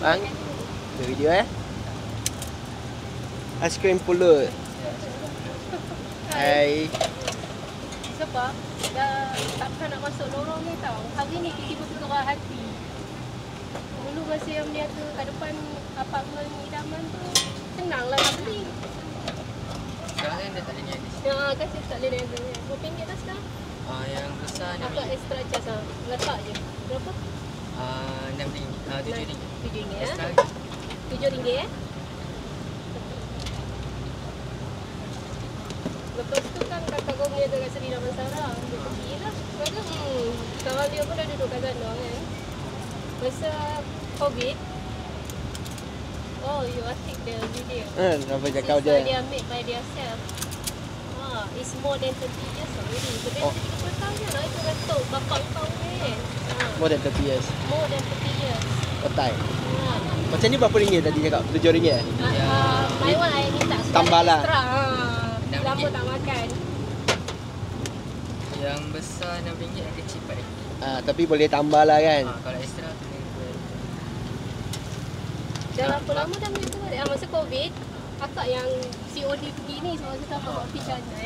Bang, ada video Aiskrim pulut. Hai. Sebab dah tak pernah nak masuk lorong ni tau. Hari ni tiba-tiba tergerak hati. Dulu masa yang berniaga kat depan apartmen idaman tu, senanglah nak beli. Sekarang kan dah tak ada niaga. Ya, kasi tak boleh niaga. RM5 dah sekarang. Yang besar Agak RM6. extra charge lah. Letak je. Berapa? RM6. RM7. RM7 Extra. RM7 Lepas tu kan kakak kau berniaga kat Seri Damansara. Dia pergi lah. Kata, kawan dia pun dah duduk kat sana kan. Masa COVID, oh, you are take the video. Apa cakap Since dia? They are made by themselves. It's more than 30 years already. Sebenarnya 30 tahun je lah itu gantung bapak kau ni. More than 30 years. More than 30 years. Otai. Macam ni berapa ringgit tadi cakap? RM7? My one I minta Tambah lah. extra. RM6. Lama tak makan. Yang besar RM6, yang kecil RM4. Tapi boleh tambah lah kan? Kalau extra tu Dah berapa lama dah macam tu? Masa COVID, akak yang COD pergi ni semua kita bawa pergi China